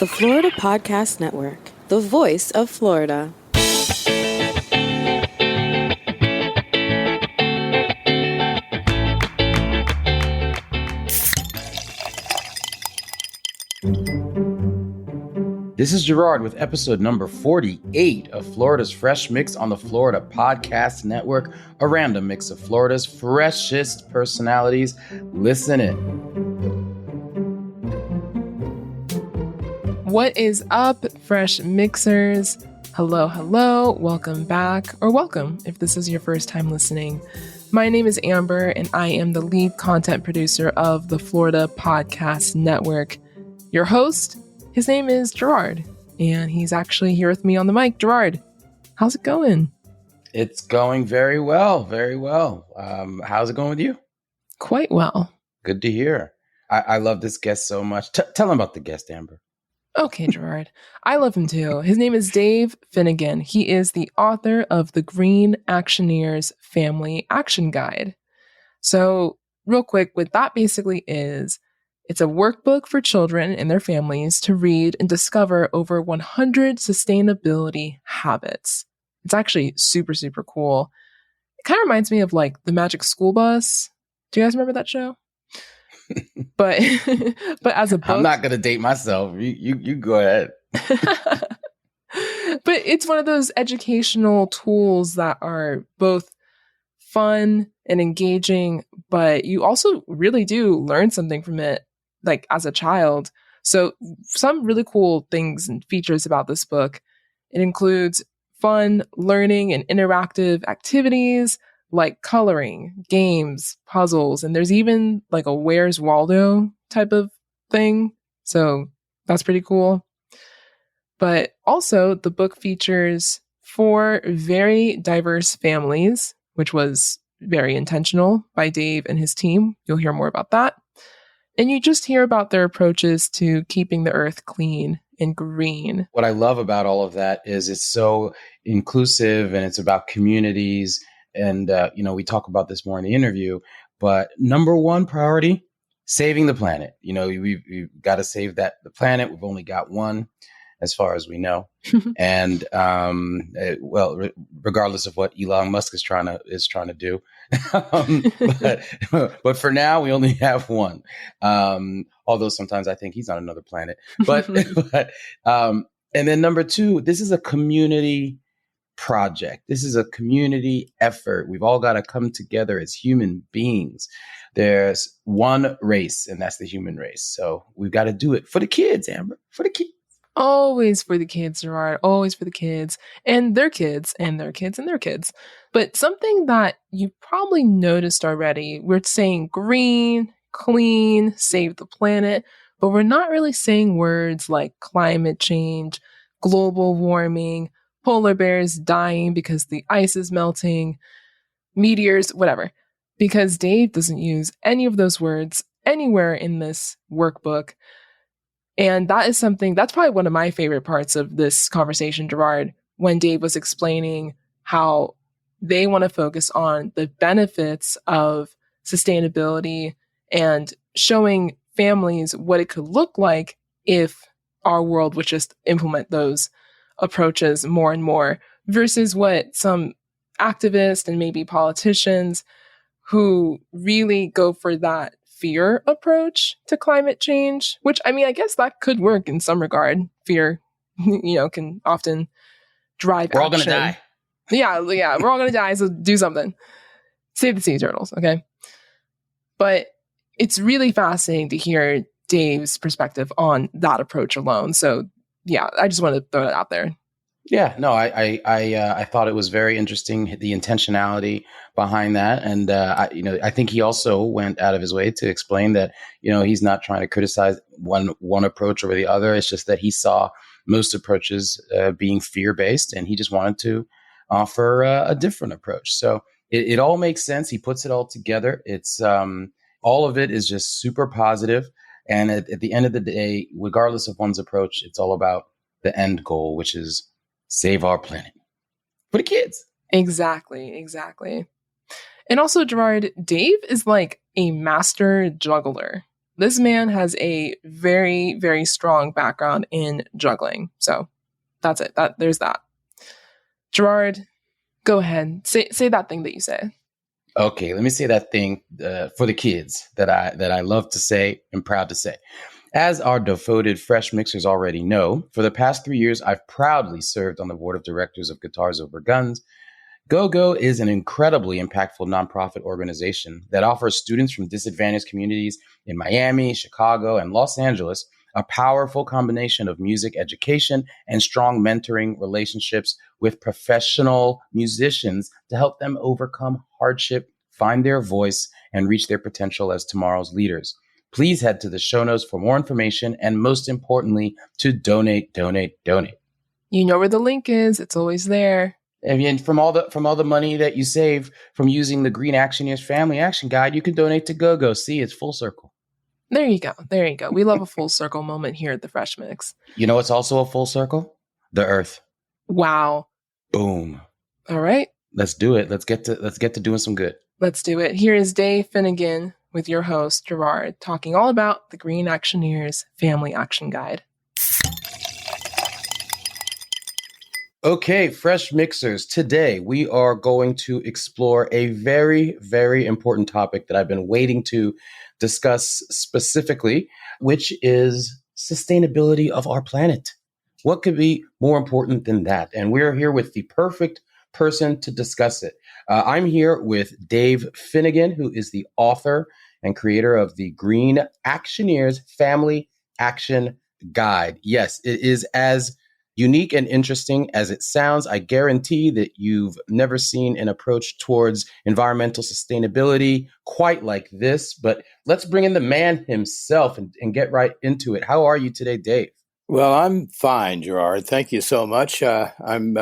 The Florida Podcast Network, the voice of Florida. This is Gerard with episode number 48 of Florida's Fresh Mix on the Florida Podcast Network, a random mix of Florida's freshest personalities. Listen in. What is up, Fresh Mixers? Hello, welcome back, or welcome if this is your first time listening. My name is Amber, and I am the lead content producer of the Florida Podcast Network. Your host, his name is Gerard, and he's actually here with me on the mic. Gerard, how's it going? It's going very well, very well. How's it going with you? Quite well. Good to hear. I love this guest so much. Tell him about the guest, Amber. Okay, Gerard. I love him too. His name is Dave Finnigan. He is the author of the Green Actioneers Family Action Guide. So, real quick, what that basically is, it's a workbook for children and their families to read and discover over 100 sustainability habits. It's actually super, super cool. It kind of reminds me of like the Magic School Bus. Do you guys remember that show? But as a book, I'm not gonna date myself. You go ahead. But it's one of those educational tools that are both fun and engaging, but you also really do learn something from it, like as a child. So some really cool things and features about this book. It includes fun learning and interactive activities like coloring, games, puzzles, and there's even like a Where's Waldo type of thing. So that's pretty cool. But also the book features 4 very diverse families, which was very intentional by Dave and his team. You'll hear more about that. And you just hear about their approaches to keeping the earth clean and green. What I love about all of that is it's so inclusive and it's about communities. And, we talk about this more in the interview, but number one priority, saving the planet. We've got to save the planet. We've only got one as far as we know. And, regardless of what Elon Musk is trying to do. But for now, we only have one. Although sometimes I think he's on another planet, and then number 2, this is a community project. This is a community effort. We've all got to come together as human beings. There's one race, and that's the human race. So we've got to do it for the kids, Amber, for the kids. Always for the kids, Gerard. Always for the kids and their kids and their kids and their kids. But something that you probably noticed already, we're saying green, clean, save the planet, but we're not really saying words like climate change, global warming, polar bears dying because the ice is melting, meteors, whatever. Because Dave doesn't use any of those words anywhere in this workbook. And that is something, that's probably one of my favorite parts of this conversation, Gerard, when Dave was explaining how they want to focus on the benefits of sustainability and showing families what it could look like if our world would just implement those approaches more and more, versus what some activists and maybe politicians who really go for that fear approach to climate change, which I guess that could work in some regard. Fear, can often drive We're action. all going to die. Yeah, we're all going to die, so do something. Save the sea turtles, okay? But it's really fascinating to hear Dave's perspective on that approach alone. So yeah, I just wanted to throw it out there. Yeah, no, I thought it was very interesting, the intentionality behind that. And, I think he also went out of his way to explain that, he's not trying to criticize one approach over the other. It's just that he saw most approaches being fear-based, and he just wanted to offer a different approach. So it all makes sense. He puts it all together. It's all of it is just super positive. And at the end of the day, regardless of one's approach, it's all about the end goal, which is save our planet for the kids. Exactly. And also, Gerard, Dave is like a master juggler. this man has a very, very strong background in juggling. So that's it. There's that. Gerard, go ahead. Say that thing that you say. Okay, let me say that thing for the kids that I love to say and proud to say. As our devoted Fresh Mixers already know, for the past 3 years, I've proudly served on the board of directors of Guitars Over Guns. GoGo is an incredibly impactful nonprofit organization that offers students from disadvantaged communities in Miami, Chicago, and Los Angeles a powerful combination of music education and strong mentoring relationships with professional musicians to help them overcome hardship, find their voice, and reach their potential as tomorrow's leaders. Please head to the show notes for more information and, most importantly, to donate. You know where the link is. It's always there. And from all the money that you save from using the Green Actioneers Family Action Guide, you can donate to GoGo. See, it's full circle. There you go. There you go. We love a full circle moment here at the Fresh Mix. You know what's also a full circle? The Earth. Wow. Boom. All right. Let's do it. Let's get to doing some good. Let's do it. Here is Dave Finnigan with your host, Gerard, talking all about the Green Actioneers Family Action Guide. Okay, Fresh Mixers. Today, we are going to explore a very, very important topic that I've been waiting to discuss specifically, which is sustainability of our planet. What could be more important than that? And we're here with the perfect person to discuss it. I'm here with Dave Finnigan, who is the author and creator of the Green Actioneers Family Action Guide. Yes, it is as unique and interesting as it sounds. I guarantee that you've never seen an approach towards environmental sustainability quite like this, but let's bring in the man himself and get right into it. How are you today, Dave? Well, I'm fine, Gerard. Thank you so much. I'm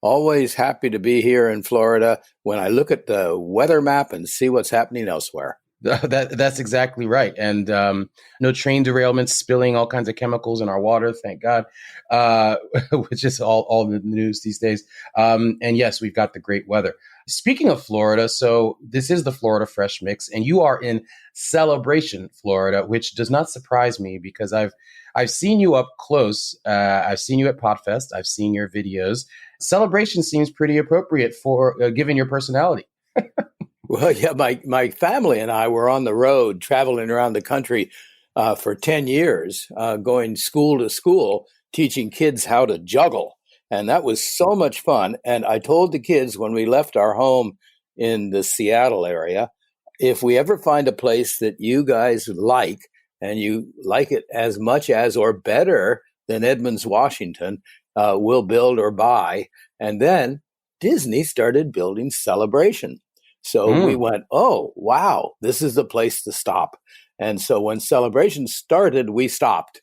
always happy to be here in Florida when I look at the weather map and see what's happening elsewhere. That's exactly right. And no train derailments, spilling all kinds of chemicals in our water, thank God, which is all the news these days. And yes, we've got the great weather. Speaking of Florida, so this is the Florida Fresh Mix, and you are in Celebration, Florida, which does not surprise me because I've seen you up close. I've seen you at Podfest. I've seen your videos. Celebration seems pretty appropriate for given your personality. Well, yeah, my family and I were on the road traveling around the country for 10 years, going school to school, teaching kids how to juggle. And that was so much fun. And I told the kids when we left our home in the Seattle area, if we ever find a place that you guys like, and you like it as much as or better than Edmonds, Washington, we'll build or buy. And then Disney started building Celebration. So we went, oh, wow, this is the place to stop. And so when Celebration started, we stopped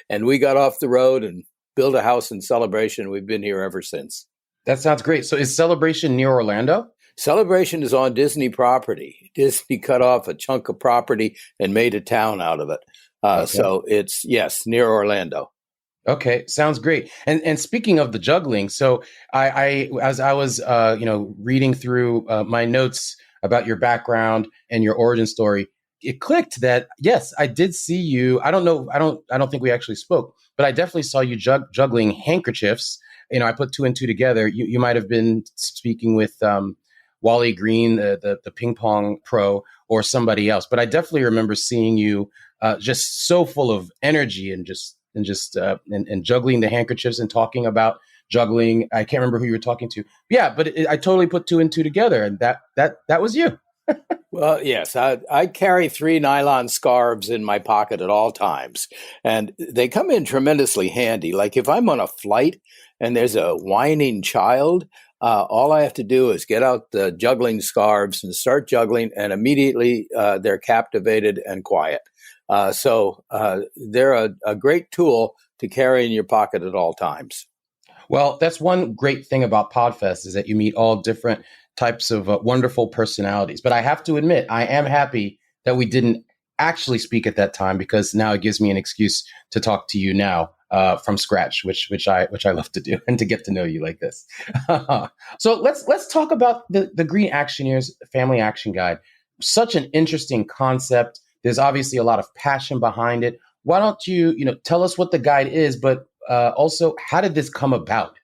and we got off the road and built a house in Celebration. We've been here ever since. That sounds great. So is Celebration near Orlando? Celebration is on Disney property. Disney cut off a chunk of property and made a town out of it. Okay. So it's, yes, near Orlando. Okay, sounds great. And speaking of the juggling, so I as I was reading through my notes about your background and your origin story, it clicked that yes, I did see you. I don't think we actually spoke, but I definitely saw you juggling handkerchiefs. I put two and two together. You might have been speaking with Wally Green, the ping pong pro, or somebody else, but I definitely remember seeing you just so full of energy and juggling the handkerchiefs and talking about juggling. I can't remember who you were talking to. Yeah, but I totally put two and two together, and that was you. Well, yes, I carry 3 nylon scarves in my pocket at all times, and they come in tremendously handy. Like if I'm on a flight and there's a whining child, all I have to do is get out the juggling scarves and start juggling, and immediately they're captivated and quiet. So they're a great tool to carry in your pocket at all times. Well, that's one great thing about Podfest is that you meet all different types of wonderful personalities. But I have to admit, I am happy that we didn't actually speak at that time because now it gives me an excuse to talk to you now from scratch, which I love to do and to get to know you like this. So let's talk about the Green Actioneers Family Action Guide. Such an interesting concept There's obviously a lot of passion behind it. Why don't you, tell us what the guide is, but also how did this come about?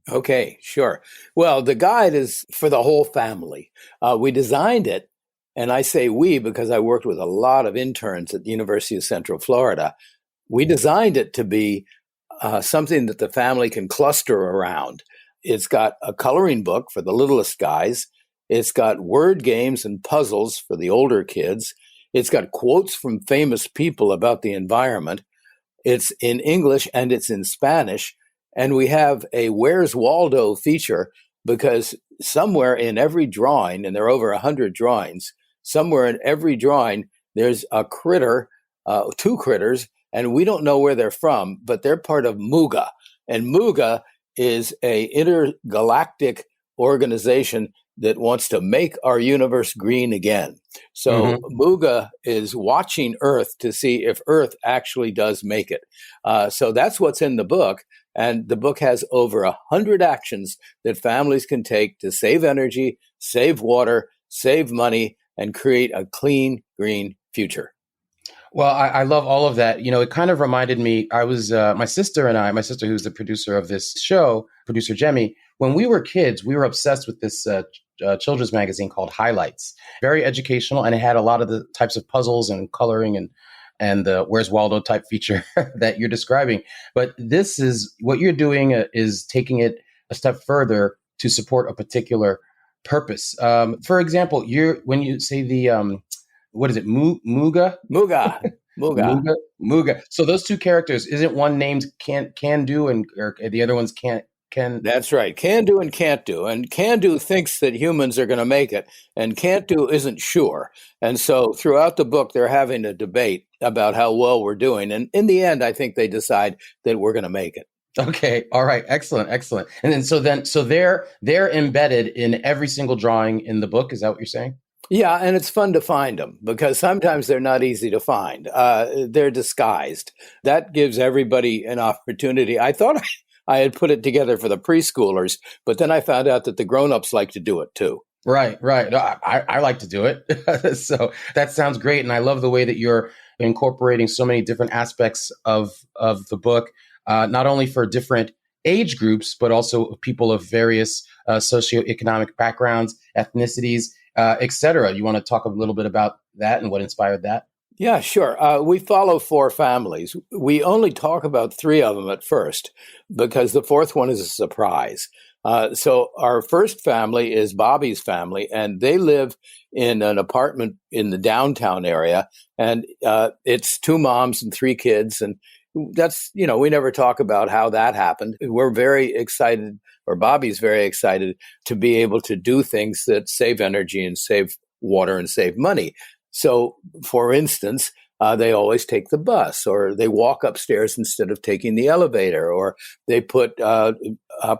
Okay, sure. Well, the guide is for the whole family. We designed it, and I say we because I worked with a lot of interns at the University of Central Florida. We designed it to be something that the family can cluster around. It's got a coloring book for the littlest guys. It's got word games and puzzles for the older kids. It's got quotes from famous people about the environment. It's in English and it's in Spanish. And we have a Where's Waldo feature because somewhere in every drawing, and there are over 100 drawings, somewhere in every drawing, there's a critter, two critters, and we don't know where they're from, but they're part of Muga. And Muga is a intergalactic organization that wants to make our universe green again. So Muga is watching Earth to see if Earth actually does make it. So that's what's in the book. And the book has over 100 actions that families can take to save energy, save water, save money, and create a clean, green future. Well, I love all of that. It kind of reminded me, I was, my sister who's the producer of this show, producer Jemmy, when we were kids, we were obsessed with this children's magazine called Highlights. Very educational, and it had a lot of the types of puzzles and coloring and the Where's Waldo type feature that you're describing. But this is what you're doing is taking it a step further to support a particular purpose. For example, when you say the what is it? Muga? Muga. So those two characters, isn't one named can do or the other one's can? That's right. Can do and can't do. And can do thinks that humans are going to make it, and can't do isn't sure. And so throughout the book, they're having a debate about how well we're doing. And in the end, I think they decide that we're going to make it. Okay. All right. Excellent. And then so they're embedded in every single drawing in the book. Is that what you're saying? Yeah, and it's fun to find them because sometimes they're not easy to find. They're disguised. That gives everybody an opportunity. I thought I had put it together for the preschoolers, but then I found out that the grown-ups like to do it too. Right. I like to do it. So that sounds great. And I love the way that you're incorporating so many different aspects of the book, not only for different age groups, but also people of various socioeconomic backgrounds, ethnicities, et cetera. You want to talk a little bit about that and what inspired that? Yeah, sure. We follow 4 families. We only talk about 3 of them at first because the 4th one is a surprise. So our first family is Bobby's family, and they live in an apartment in the downtown area. And it's 2 moms and 3 kids. And that's, we never talk about how that happened. We're very excited, or Bobby's very excited to be able to do things that save energy and save water and save money. So, for instance, they always take the bus, or they walk upstairs instead of taking the elevator, or they put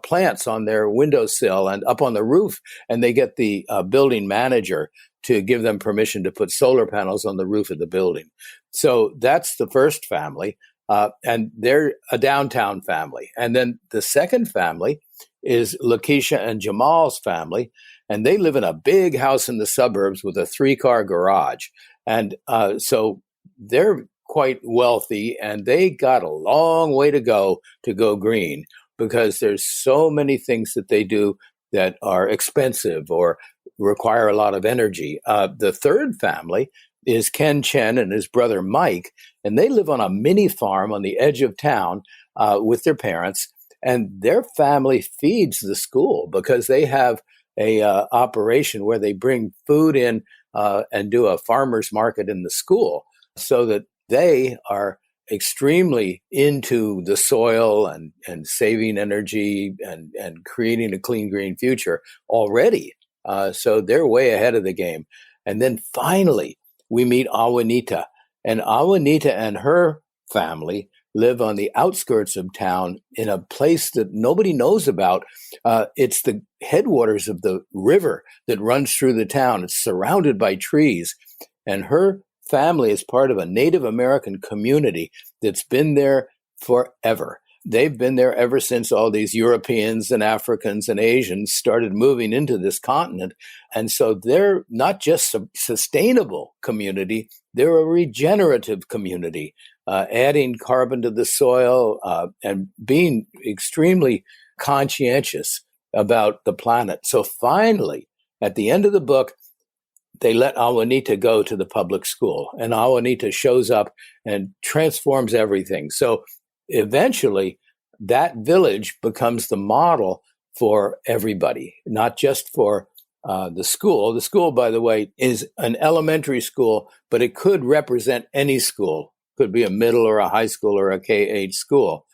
plants on their windowsill and up on the roof, and they get the building manager to give them permission to put solar panels on the roof of the building. So that's the first family, and they're a downtown family. And then the second family is Lakeisha and Jamal's family, and they live in a big house in the suburbs with a 3-car garage. And so they're quite wealthy, and they got a long way to go green because there's so many things that they do that are expensive or require a lot of energy. The third family is Ken Chen and his brother Mike, and they live on a mini farm on the edge of town with their parents. And their family feeds the school because they have a operation where they bring food in and do a farmer's market in the school, so that they are extremely into the soil and saving energy and creating a clean green future already. So they're way ahead of the game. And then finally, we meet Awanita, and Awanita and her family live on the outskirts of town in a place that nobody knows about. It's the headwaters of the river that runs through the town. It's surrounded by trees. And her family is part of a Native American community that's been there forever. they've been there ever since all these Europeans and Africans and Asians started moving into this continent. And so they're not just a sustainable community, they're a regenerative community, adding carbon to the soil and being extremely conscientious about the planet. So finally, at the end of the book, they let Awanita go to the public school, and Awanita shows up and transforms everything. So eventually, that village becomes the model for everybody, not just for the school. The school, by the way, is an elementary school, but it could represent any school. Could be a middle or a high school or a K-8 school.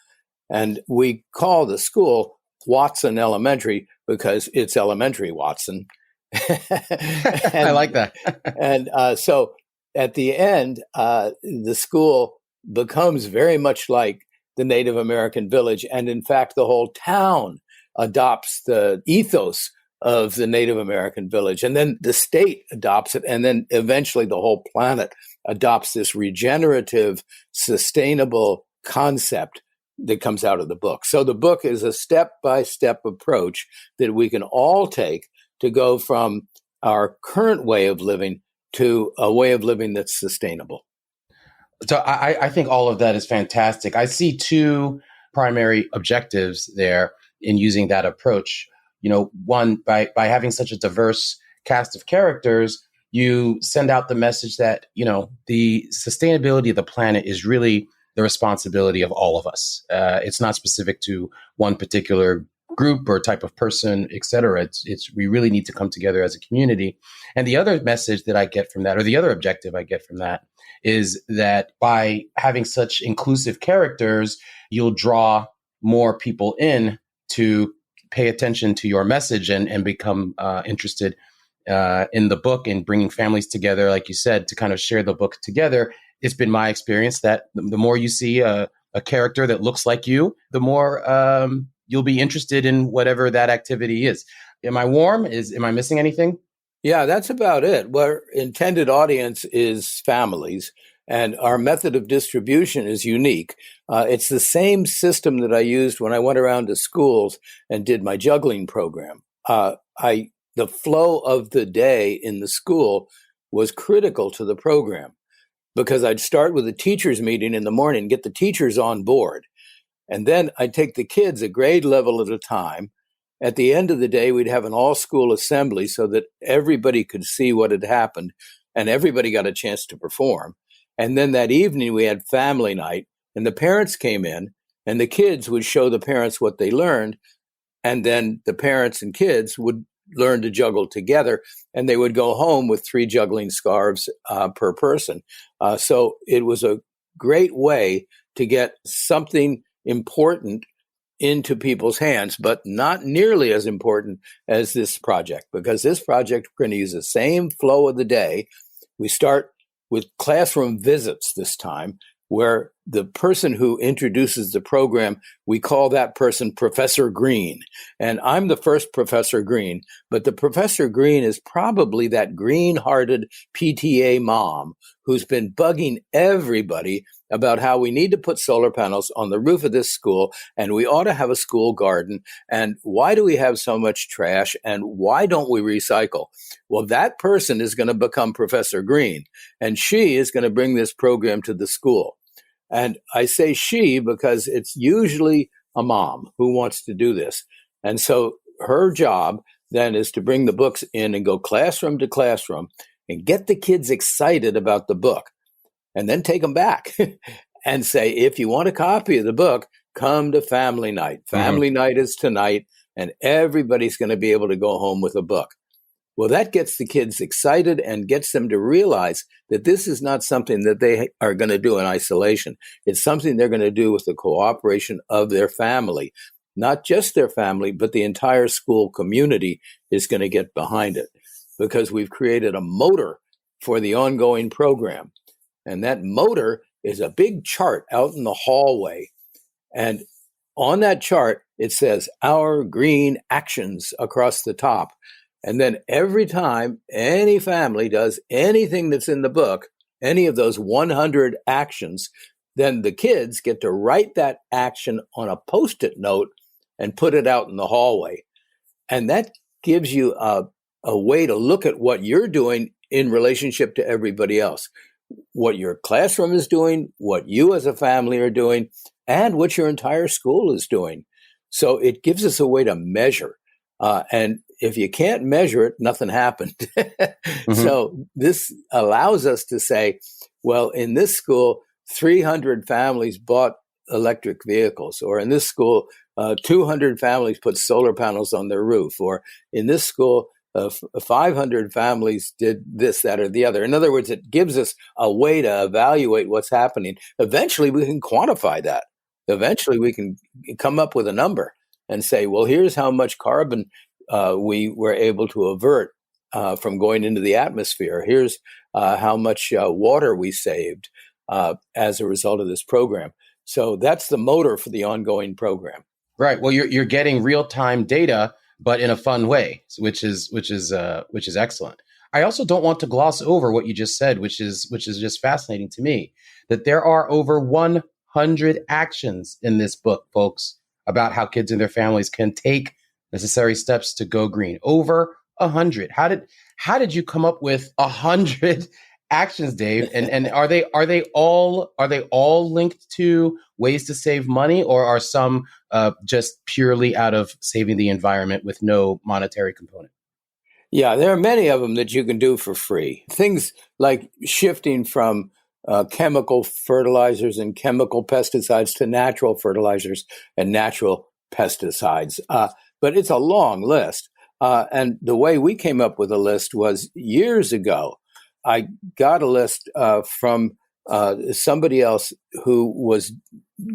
And we call the school Watson Elementary because it's elementary Watson. I like that. And so at the end, the school becomes very much like the Native American village. And in fact, the whole town adopts the ethos of the Native American village. And then the state adopts it. And then eventually the whole planet adopts this regenerative, sustainable concept that comes out of the book. So the book is a step-by-step approach that we can all take to go from our current way of living to a way of living that's sustainable. So I think all of that is fantastic. I see two primary objectives there in using that approach. One, by having such a diverse cast of characters, you send out the message that, the sustainability of the planet is really the responsibility of all of us. It's not specific to one particular group or type of person, et cetera. We really need to come together as a community. And the other message that I get from that, or the other objective I get from that, is that by having such inclusive characters, you'll draw more people in to pay attention to your message and become interested in the book and bringing families together, like you said, to kind of share the book together. It's been my experience that the more you see a character that looks like you, the more you'll be interested in whatever that activity is. Am I warm? Am I missing anything? Yeah, that's about it. Our intended audience is families, and our method of distribution is unique. It's the same system that I used when I went around to schools and did my juggling program. The flow of the day in the school was critical to the program because I'd start with a teachers meeting in the morning, get the teachers on board. And then I'd take the kids a grade level at a time. At the end of the day, we'd have an all-school assembly so that everybody could see what had happened and everybody got a chance to perform. And then that evening, we had family night, and the parents came in, and the kids would show the parents what they learned, and then the parents and kids would learn to juggle together, and they would go home with 3 juggling scarves per person. So it was a great way to get something important into people's hands, but not nearly as important as this project, because this project, we're going to use the same flow of the day. We start with classroom visits this time, where the person who introduces the program, we call that person Professor Green. And I'm the first Professor Green, but the Professor Green is probably that green-hearted PTA mom who's been bugging everybody about how we need to put solar panels on the roof of this school, and we ought to have a school garden, and why do we have so much trash, and why don't we recycle? Well, that person is going to become Professor Green, and she is going to bring this program to the school. And I say she because it's usually a mom who wants to do this. And so her job then is to bring the books in and go classroom to classroom and get the kids excited about the book, and then take them back and say, if you want a copy of the book, come to family night. Family night is tonight, and everybody's going to be able to go home with a book. Well, that gets the kids excited and gets them to realize that this is not something that they are going to do in isolation. It's something they're going to do with the cooperation of their family. Not just their family, but the entire school community is going to get behind it, because we've created a motor for the ongoing program. And that motor is a big chart out in the hallway. And on that chart, it says our green actions across the top. And then every time any family does anything that's in the book, any of those 100 actions, then the kids get to write that action on a Post-it note and put it out in the hallway. And that gives you a way to look at what you're doing in relationship to everybody else, what your classroom is doing, what you as a family are doing, and what your entire school is doing. So it gives us a way to measure. And if you can't measure it, nothing happened. So this allows us to say, well, in this school, 300 families bought electric vehicles, or in this school, 200 families put solar panels on their roof, or in this school, 500 families did this, that, or the other. In other words, it gives us a way to evaluate what's happening. Eventually, we can quantify that. Eventually, we can come up with a number and say, well, here's how much carbon we were able to avert from going into the atmosphere. Here's how much water we saved as a result of this program. So that's the motor for the ongoing program. Right. Well, you're getting real-time data, but in a fun way, which is excellent. I also don't want to gloss over what you just said, which is just fascinating to me, that there are over 100 actions in this book, folks, about how kids and their families can take necessary steps to go green. Over 100. How did you come up with 100 actions, Dave? And are they all linked to ways to save money, or are some just purely out of saving the environment with no monetary component? Yeah, there are many of them that you can do for free. Things like shifting from chemical fertilizers and chemical pesticides to natural fertilizers and natural pesticides. But it's a long list. And the way we came up with a list was years ago. I got a list from somebody else who was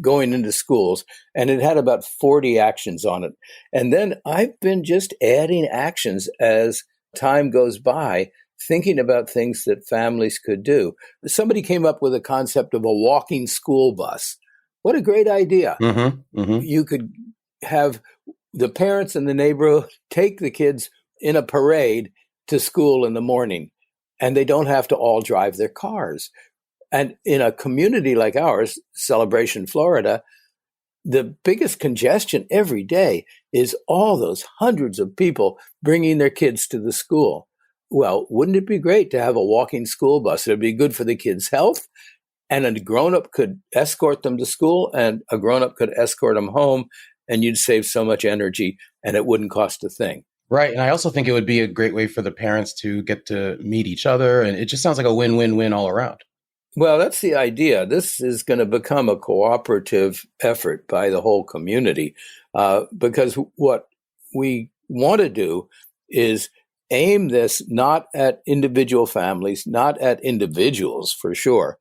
going into schools, and it had about 40 actions on it. And then I've been just adding actions as time goes by, thinking about things that families could do. Somebody came up with a concept of a walking school bus. What a great idea. You could have the parents in the neighborhood take the kids in a parade to school in the morning, and they don't have to all drive their cars. And in a community like ours, Celebration, Florida, the biggest congestion every day is all those hundreds of people bringing their kids to the school. Well, wouldn't it be great to have a walking school bus? It'd be good for the kids' health, and a grown-up could escort them to school, and a grown-up could escort them home, and you'd save so much energy, and it wouldn't cost a thing. Right. And I also think it would be a great way for the parents to get to meet each other. And it just sounds like a win-win-win all around. Well, that's the idea. This is going to become a cooperative effort by the whole community, because what we want to do is aim this not at individual families, not at individuals for sure,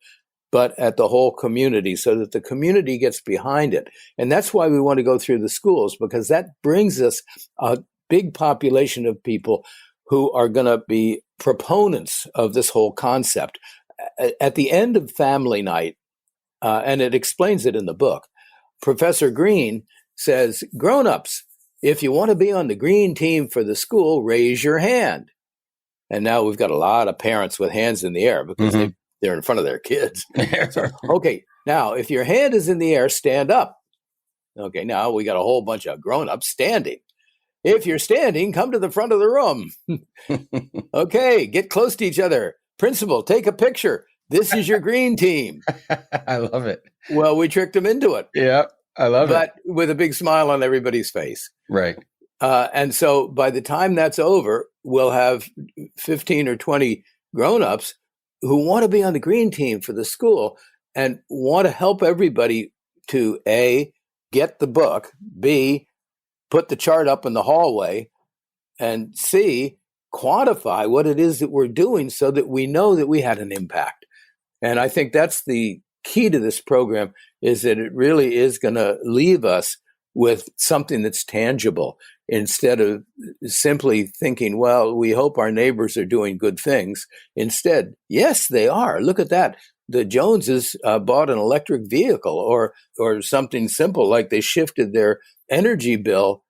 but at the whole community, so that the community gets behind it. And that's why we want to go through the schools, because that brings us a big population of people who are going to be proponents of this whole concept. At the end of family night, and it explains it in the book, Professor Green says, grown-ups, if you want to be on the green team for the school, raise your hand. And now we've got a lot of parents with hands in the air because they're in front of their kids. So, okay, now if your hand is in the air, stand up. Okay, now we got a whole bunch of grown-ups standing. If you're standing, come to the front of the room. Okay, get close to each other. Principal, take a picture. This is your green team. I love it. Well, we tricked them into it. Yeah, I love it. But with a big smile on everybody's face. Right. And so by the time that's over, we'll have 15 or 20 grown-ups who want to be on the green team for the school and want to help everybody to A, get the book, B, put the chart up in the hallway, and C, quantify what it is that we're doing so that we know that we had an impact. And I think that's the key to this program, is that it really is going to leave us with something that's tangible, instead of simply thinking, well, we hope our neighbors are doing good things. Instead, yes, they are. Look at that. The Joneses bought an electric vehicle, or something simple like they shifted their energy bill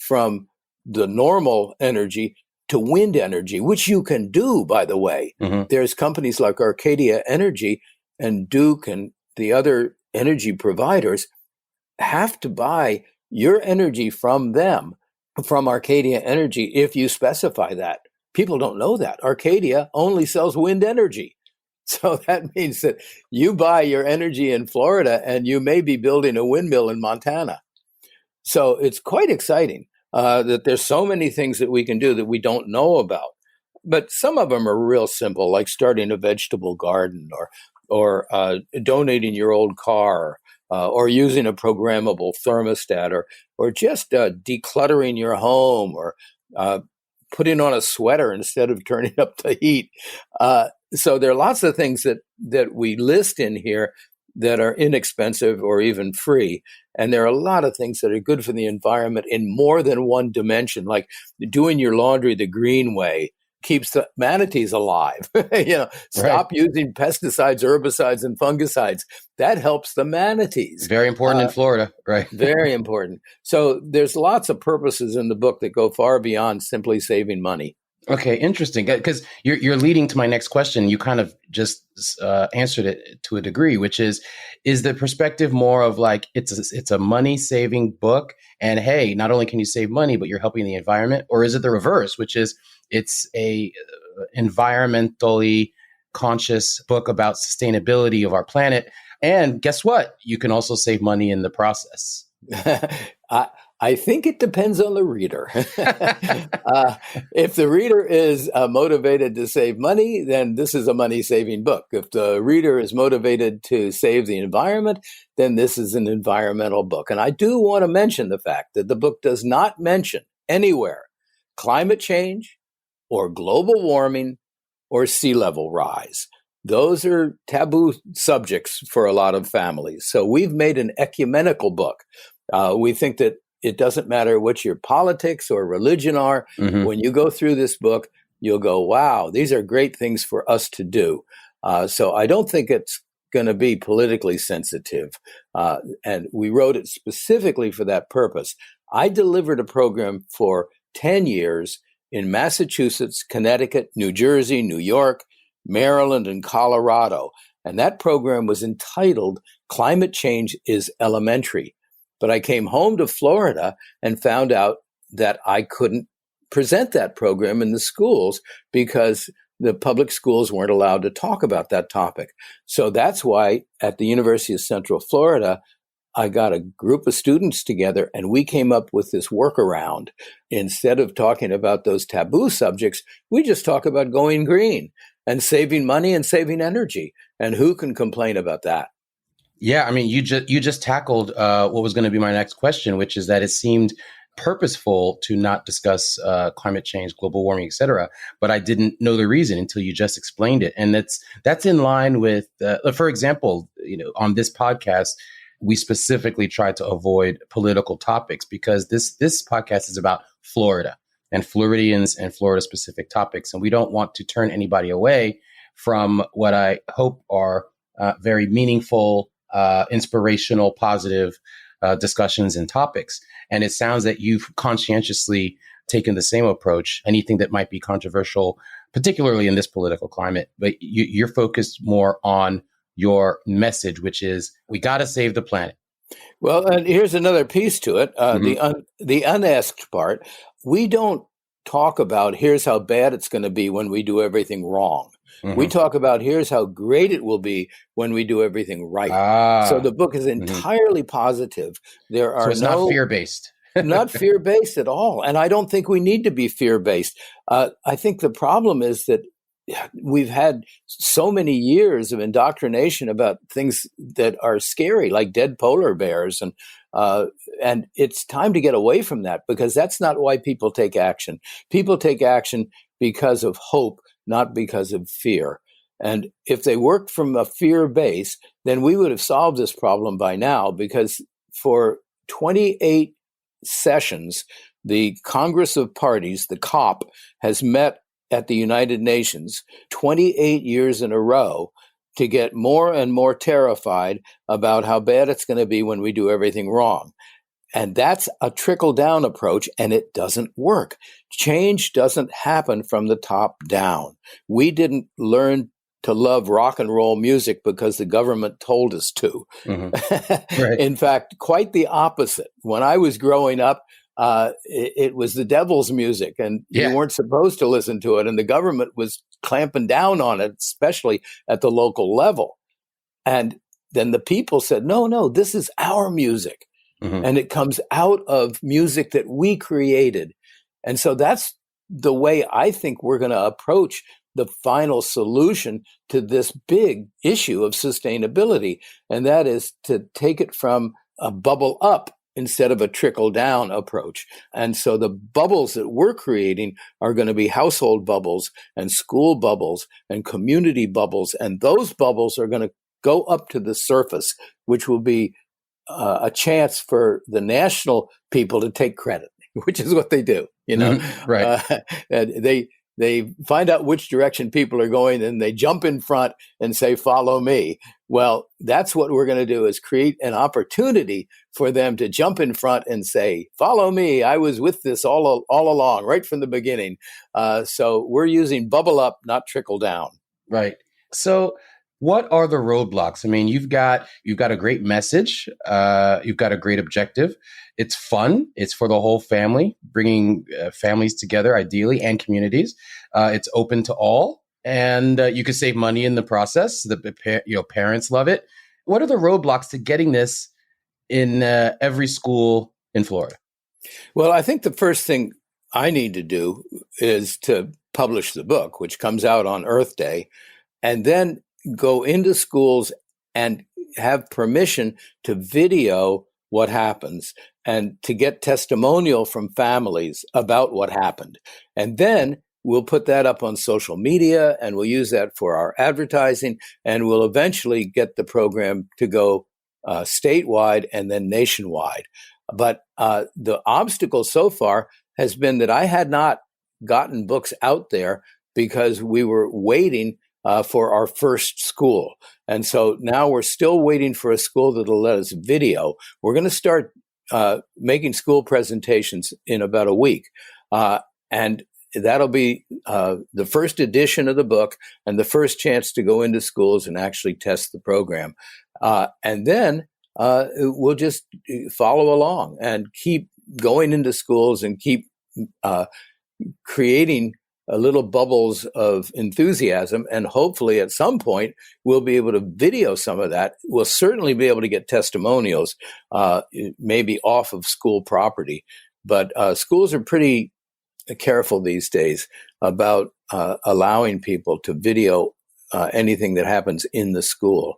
from the normal energy to wind energy, which you can do, by the way. There's companies like Arcadia Energy and Duke and the other energy providers have to buy your energy from them, from Arcadia Energy, if you specify that. People don't know that. Arcadia only sells wind energy. So that means that you buy your energy in Florida and you may be building a windmill in Montana. So it's quite exciting that there's so many things that we can do that we don't know about. But some of them are real simple, like starting a vegetable garden or donating your old car or using a programmable thermostat or just decluttering your home or putting on a sweater instead of turning up the heat. So there are lots of things that we list in here that are inexpensive or even free. And there are a lot of things that are good for the environment in more than one dimension, like doing your laundry the green way keeps the manatees alive. Stop using pesticides, herbicides, and fungicides. That helps the manatees. Very important in Florida, right? Very important. So there's lots of purposes in the book that go far beyond simply saving money. Okay, interesting. Because you're leading to my next question. You kind of just answered it to a degree, which is the perspective more of like it's a money saving book, and hey, not only can you save money, but you're helping the environment, or is it the reverse, which is it's a environmentally conscious book about sustainability of our planet, and guess what? You can also save money in the process. I think it depends on the reader. If the reader is motivated to save money, then this is a money-saving book. If the reader is motivated to save the environment, then this is an environmental book. And I do want to mention the fact that the book does not mention anywhere climate change or global warming or sea level rise. Those are taboo subjects for a lot of families. So we've made an ecumenical book. We think that it doesn't matter what your politics or religion are. Mm-hmm. When you go through this book, you'll go, wow, these are great things for us to do. So I don't think it's going to be politically sensitive. And we wrote it specifically for that purpose. I delivered a program for 10 years in Massachusetts, Connecticut, New Jersey, New York, Maryland, and Colorado. And that program was entitled Climate Change is Elementary. But I came home to Florida and found out that I couldn't present that program in the schools because the public schools weren't allowed to talk about that topic. So that's why at the University of Central Florida, I got a group of students together and we came up with this workaround. Instead of talking about those taboo subjects, we just talk about going green and saving money and saving energy. And who can complain about that? Yeah, I mean, you just tackled what was going to be my next question, which is that it seemed purposeful to not discuss climate change, global warming, et cetera, but I didn't know the reason until you just explained it. And that's in line with, for example, on this podcast, we specifically try to avoid political topics because this podcast is about Florida and Floridians and Florida-specific topics. And we don't want to turn anybody away from what I hope are very meaningful, inspirational, positive discussions and topics. And it sounds that you've conscientiously taken the same approach. Anything that might be controversial, particularly in this political climate, but you're focused more on your message, which is we got to save the planet. Well, and here's another piece to it. The unasked part. We don't talk about here's how bad it's going to be when we do everything wrong. Mm-hmm. We talk about here's how great it will be when we do everything right. So the book is entirely positive. It's not fear-based. Not fear-based at all. And I don't think we need to be fear-based. I think the problem is that we've had so many years of indoctrination about things that are scary, like dead polar bears. And it's time to get away from that because that's not why people take action. People take action because of hope, not because of fear. And if they worked from a fear base, then we would have solved this problem by now because for 28 sessions, the Congress of Parties, the COP, has met at the United Nations 28 years in a row to get more and more terrified about how bad it's going to be when we do everything wrong. And that's a trickle-down approach, and it doesn't work. Change doesn't happen from the top down. We didn't learn to love rock and roll music because the government told us to. Right. In fact, quite the opposite. When I was growing up, it was the devil's music, and you weren't supposed to listen to it, and the government was clamping down on it, especially at the local level. And then the people said, no, this is our music. And it comes out of music that we created. And so that's the way I think we're going to approach the final solution to this big issue of sustainability. And that is to take it from a bubble up instead of a trickle down approach. And so the bubbles that we're creating are going to be household bubbles and school bubbles and community bubbles. And those bubbles are going to go up to the surface, which will be a chance for the national people to take credit, which is what they do, Right. They find out which direction people are going, and they jump in front and say, follow me. Well, that's what we're going to do, is create an opportunity for them to jump in front and say, follow me. I was with this all along, right from the beginning. So we're using bubble up, not trickle down. Right. So what are the roadblocks? I mean, you've got a great message. You've got a great objective. It's fun. It's for the whole family, bringing families together, ideally, and communities. It's open to all, and you can save money in the process. Parents love it. What are the roadblocks to getting this in every school in Florida? Well, I think the first thing I need to do is to publish the book, which comes out on Earth Day, and then go into schools and have permission to video what happens and to get testimonial from families about what happened. And then we'll put that up on social media, and we'll use that for our advertising, and we'll eventually get the program to go statewide and then nationwide. But the obstacle so far has been that I had not gotten books out there because we were waiting for our first school. And so now we're still waiting for a school that'll let us video. We're going to start making school presentations in about a week. And that'll be the first edition of the book and the first chance to go into schools and actually test the program. And then we'll just follow along and keep going into schools and keep creating little bubbles of enthusiasm. And hopefully at some point, we'll be able to video some of that. We'll certainly be able to get testimonials, maybe off of school property. But schools are pretty careful these days about allowing people to video anything that happens in the school.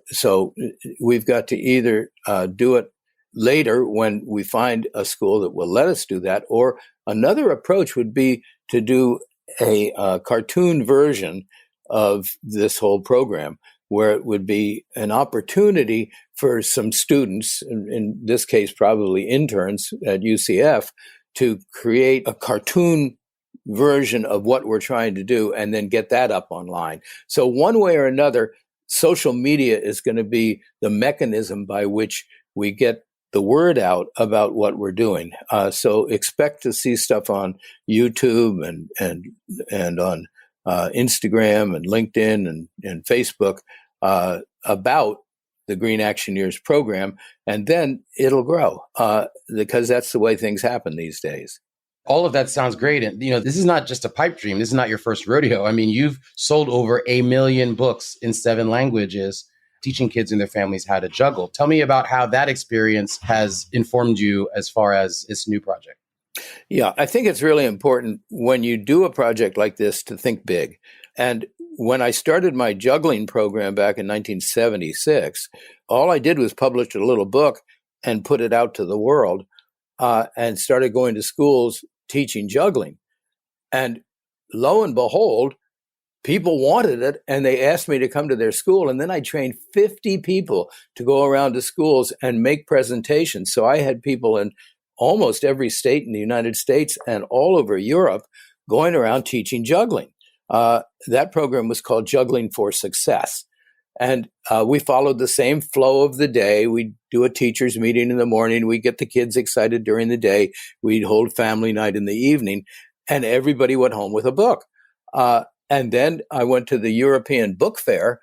So we've got to either do it later when we find a school that will let us do that, or another approach would be to do a cartoon version of this whole program, where it would be an opportunity for some students, in this case probably interns at UCF, to create a cartoon version of what we're trying to do and then get that up online. So one way or another, social media is going to be the mechanism by which we get the word out about what we're doing. So expect to see stuff on YouTube and on Instagram and LinkedIn and Facebook about the Green Actioneers program, and then it'll grow because that's the way things happen these days. All of that sounds great. And, this is not just a pipe dream. This is not your first rodeo. I mean, you've sold over 1 million books in 7 languages, teaching kids and their families how to juggle. Tell me about how that experience has informed you as far as this new project. Yeah, I think it's really important when you do a project like this to think big. And when I started my juggling program back in 1976, all I did was publish a little book and put it out to the world and started going to schools teaching juggling. And lo and behold, people wanted it, and they asked me to come to their school. And then I trained 50 people to go around to schools and make presentations. So I had people in almost every state in the United States and all over Europe going around teaching juggling. That program was called Juggling for Success. And we followed the same flow of the day. We'd do a teacher's meeting in the morning. We'd get the kids excited during the day. We'd hold family night in the evening, and everybody went home with a book. And then I went to the European Book Fair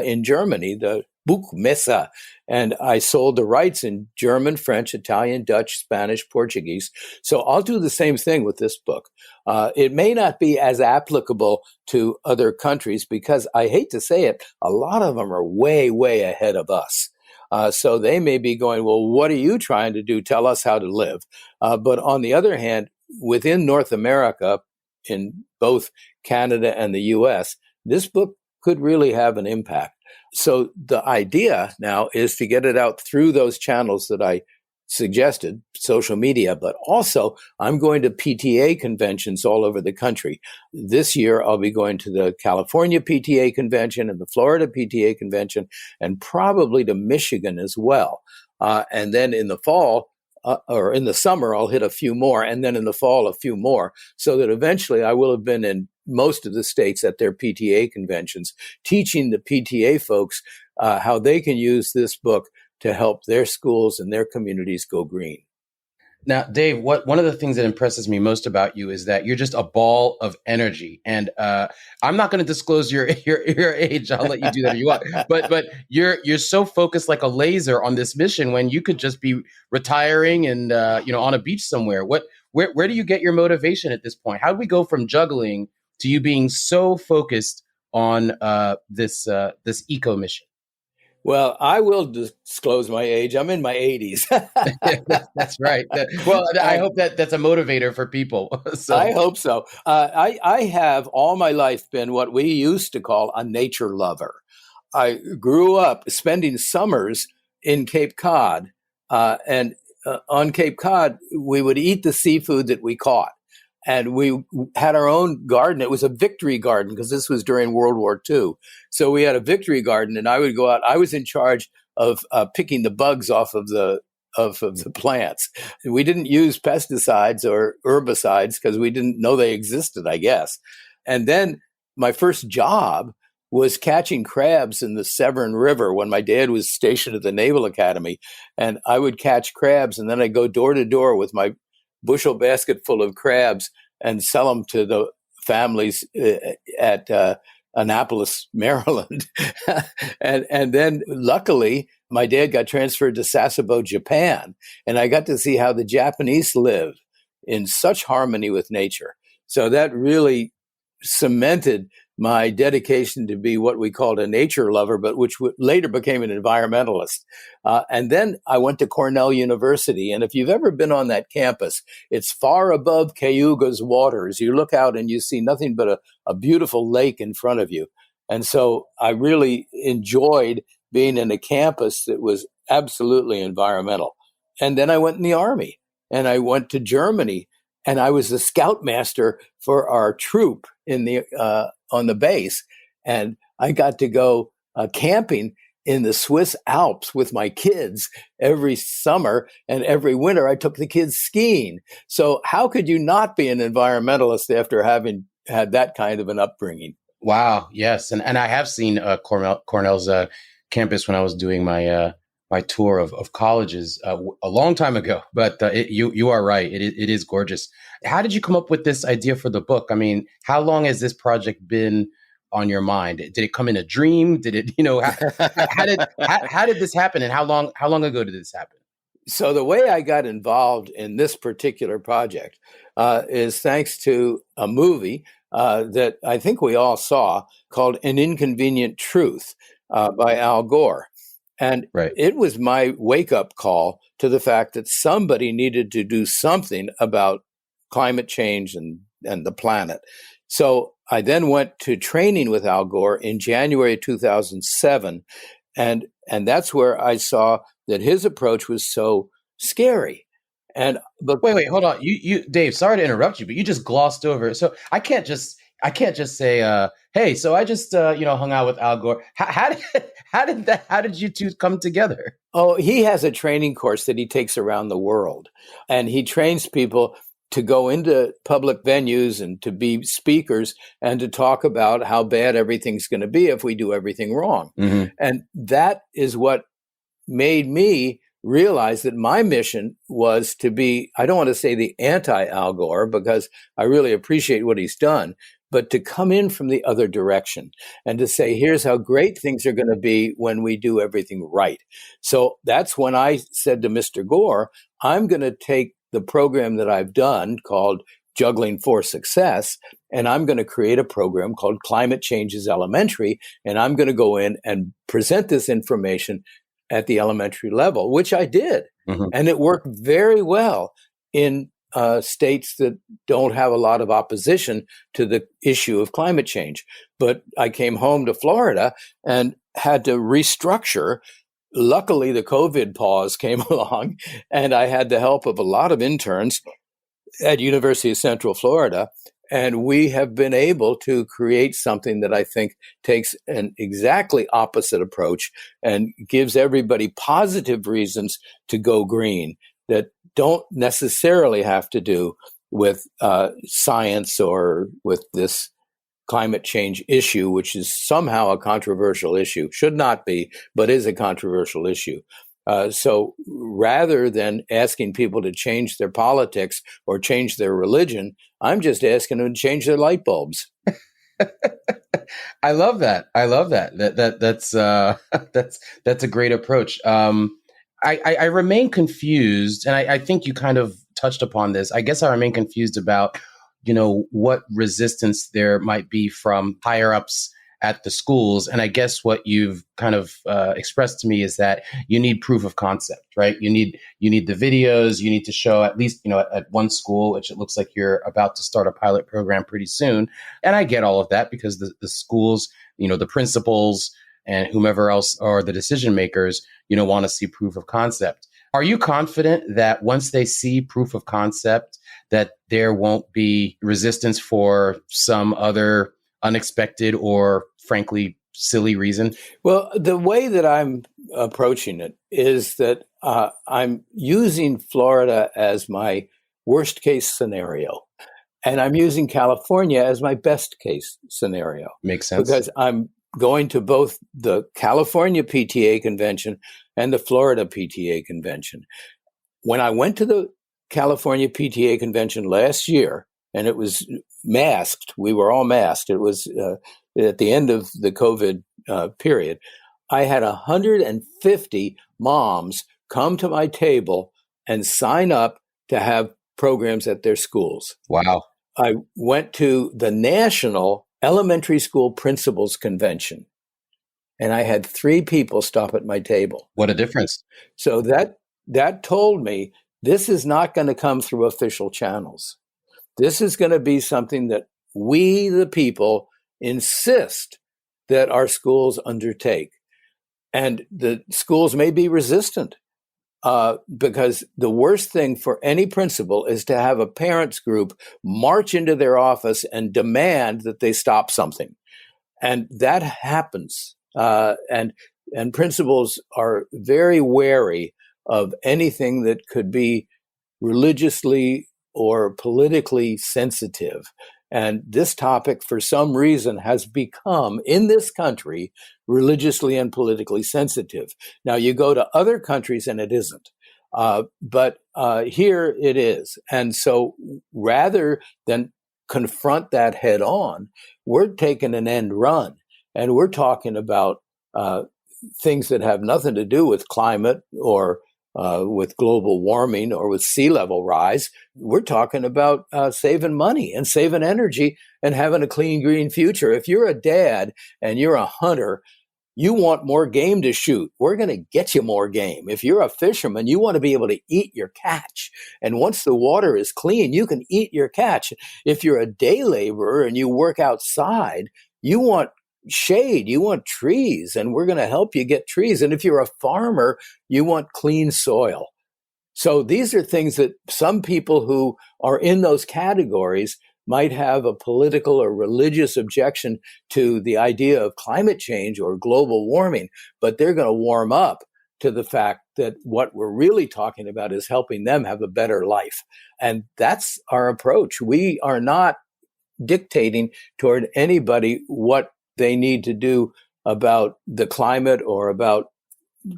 in Germany, the Buchmesse, and I sold the rights in German, French, Italian, Dutch, Spanish, Portuguese. So I'll do the same thing with this book. It may not be as applicable to other countries because I hate to say it, a lot of them are way, way ahead of us. So they may be going, well, what are you trying to do? Tell us how to live. But on the other hand, within North America, in both Canada and the US, this book could really have an impact. So the idea now is to get it out through those channels that I suggested, social media, but also I'm going to PTA conventions all over the country. This year, I'll be going to the California PTA convention and the Florida PTA convention, and probably to Michigan as well. And then in the fall, or in the summer, I'll hit a few more, and then in the fall, a few more, so that eventually I will have been in most of the states at their PTA conventions, teaching the PTA folks how they can use this book to help their schools and their communities go green. Now, Dave, one of the things that impresses me most about you is that you're just a ball of energy. And I'm not going to disclose your age. I'll let you do that if you want. But you're so focused like a laser on this mission when you could just be retiring and on a beach somewhere. Where do you get your motivation at this point? How do we go from juggling to you being so focused on this eco mission? Well, I will disclose my age. I'm in my 80s. That's right. Well, I hope that's a motivator for people. So. I hope so. I have all my life been what we used to call a nature lover. I grew up spending summers in Cape Cod. And on Cape Cod, we would eat the seafood that we caught. And we had our own garden. It was a victory garden because this was during World War II. So we had a victory garden, and I would go out. I was in charge of picking the bugs off of the plants. We didn't use pesticides or herbicides because we didn't know they existed, I guess. And then my first job was catching crabs in the Severn River when my dad was stationed at the Naval Academy. And I would catch crabs, and then I'd go door to door with my bushel basket full of crabs and sell them to the families at Annapolis, Maryland. and then luckily, my dad got transferred to Sasebo, Japan, and I got to see how the Japanese live in such harmony with nature. So that really cemented my dedication to be what we called a nature lover, but which later became an environmentalist. And then I went to Cornell University. And if you've ever been on that campus, it's far above Cayuga's waters. You look out and you see nothing but a beautiful lake in front of you. And so I really enjoyed being in a campus that was absolutely environmental. And then I went in the Army, and I went to Germany, and I was the scoutmaster for our troop in the on the base, and I got to go camping in the Swiss Alps with my kids every summer, and every winter I took the kids skiing. So how could you not be an environmentalist after having had that kind of an upbringing? Wow, yes, and I have seen Cornell's campus when I was doing my tour of colleges a long time ago. But you are right; it is gorgeous. How did you come up with this idea for the book? I mean, how long has this project been on your mind? Did it come in a dream? Did it, how did this happen? And how long ago did this happen? So the way I got involved in this particular project is thanks to a movie that I think we all saw called An Inconvenient Truth by Al Gore. And It was my wake-up call to the fact that somebody needed to do something about climate change and the planet. So I then went to training with Al Gore in January 2007. And that's where I saw that his approach was so scary. But wait, hold on. You Dave, sorry to interrupt you, but you just glossed over it. So I can't just say, hey, so I just hung out with Al Gore. How did you two come together? Oh, he has a training course that he takes around the world, and he trains people to go into public venues and to be speakers and to talk about how bad everything's going to be if we do everything wrong. Mm-hmm. And that is what made me realize that my mission was to be, I don't want to say the anti-Al Gore, because I really appreciate what he's done, but to come in from the other direction and to say, here's how great things are going to be when we do everything right. So that's when I said to Mr. Gore, I'm going to take the program that I've done called Juggling for Success, and I'm going to create a program called Climate Change is Elementary, and I'm going to go in and present this information at the elementary level, which I did. Mhm. And it worked very well in states that don't have a lot of opposition to the issue of climate change. But I came home to Florida and had to restructure. Luckily, the COVID pause came along, and I had the help of a lot of interns at University of Central Florida. And we have been able to create something that I think takes an exactly opposite approach and gives everybody positive reasons to go green that don't necessarily have to do with science or with this climate change issue, which is somehow a controversial issue. Should not be, but is a controversial issue. So rather than asking people to change their politics or change their religion, I'm just asking them to change their light bulbs. I love that. I love that. That's a great approach. I remain confused, and I think you kind of touched upon this. I guess I remain confused about, what resistance there might be from higher ups at the schools. And I guess what you've kind of expressed to me is that you need proof of concept, right? You need the videos. You need to show at least, at one school, which it looks like you're about to start a pilot program pretty soon. And I get all of that because the schools, the principals and whomever else are the decision makers, want to see proof of concept. Are you confident that once they see proof of concept, that there won't be resistance for some other unexpected or frankly silly reason? Well, the way that I'm approaching it is that I'm using Florida as my worst case scenario, and I'm using California as my best case scenario. Makes sense. Because I'm going to both the California PTA convention and the Florida PTA convention. When I went to the California PTA convention last year, and it was masked, we were all masked. It was at the end of the COVID period. I had 150 moms come to my table and sign up to have programs at their schools. Wow. I went to the National Elementary School Principals Convention, and I had 3 people stop at my table. What a difference. So that told me this is not going to come through official channels. This is going to be something that we, the people, insist that our schools undertake. And the schools may be resistant because the worst thing for any principal is to have a parents group march into their office and demand that they stop something. And that happens. And principals are very wary of anything that could be religiously or politically sensitive. And this topic, for some reason, has become, in this country, religiously and politically sensitive. Now, you go to other countries and it isn't. But here it is. And so rather than confront that head on, we're taking an end run. And we're talking about things that have nothing to do with climate or with global warming or with sea level rise. We're talking about saving money and saving energy and having a clean, green future. If you're a dad and you're a hunter, you want more game to shoot. We're going to get you more game. If you're a fisherman, you want to be able to eat your catch. And once the water is clean, you can eat your catch. If you're a day laborer and you work outside, you want shade, you want trees, and we're going to help you get trees. And if you're a farmer, you want clean soil. So these are things that some people who are in those categories might have a political or religious objection to the idea of climate change or global warming, but they're going to warm up to the fact that what we're really talking about is helping them have a better life. And that's our approach. We are not dictating toward anybody what they need to do about the climate or about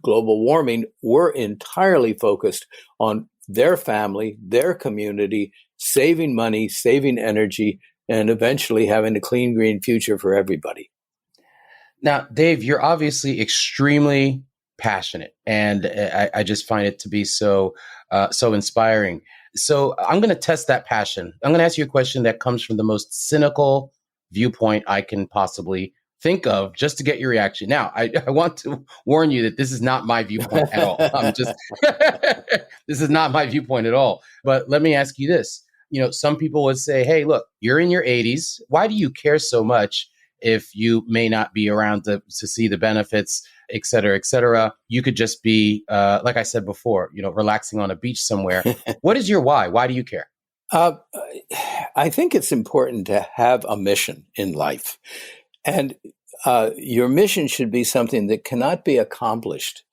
global warming. We're entirely focused on their family, their community, saving money, saving energy, and eventually having a clean, green future for everybody. Now, Dave, you're obviously extremely passionate, and I just find it to be so inspiring. So I'm going to test that passion. I'm going to ask you a question that comes from the most cynical viewpoint I can possibly think of, just to get your reaction. Now, I want to warn you that this is not my viewpoint at all. This is not my viewpoint at all. But let me ask you this. Some people would say, hey, look, you're in your 80s. Why do you care so much if you may not be around to see the benefits, et cetera, et cetera? You could just be, like I said before, relaxing on a beach somewhere. What is your why? Why do you care? I think it's important to have a mission in life. And your mission should be something that cannot be accomplished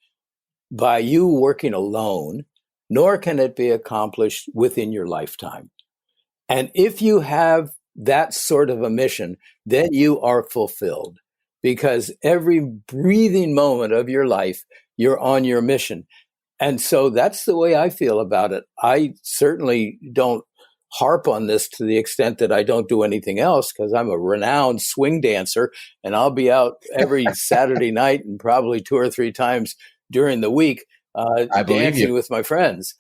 by you working alone, nor can it be accomplished within your lifetime. And if you have that sort of a mission, then you are fulfilled, because every breathing moment of your life, you're on your mission. And so that's the way I feel about it. I certainly don't harp on this to the extent that I don't do anything else, because I'm a renowned swing dancer, and I'll be out every Saturday night and probably 2 or 3 times during the week dancing with my friends,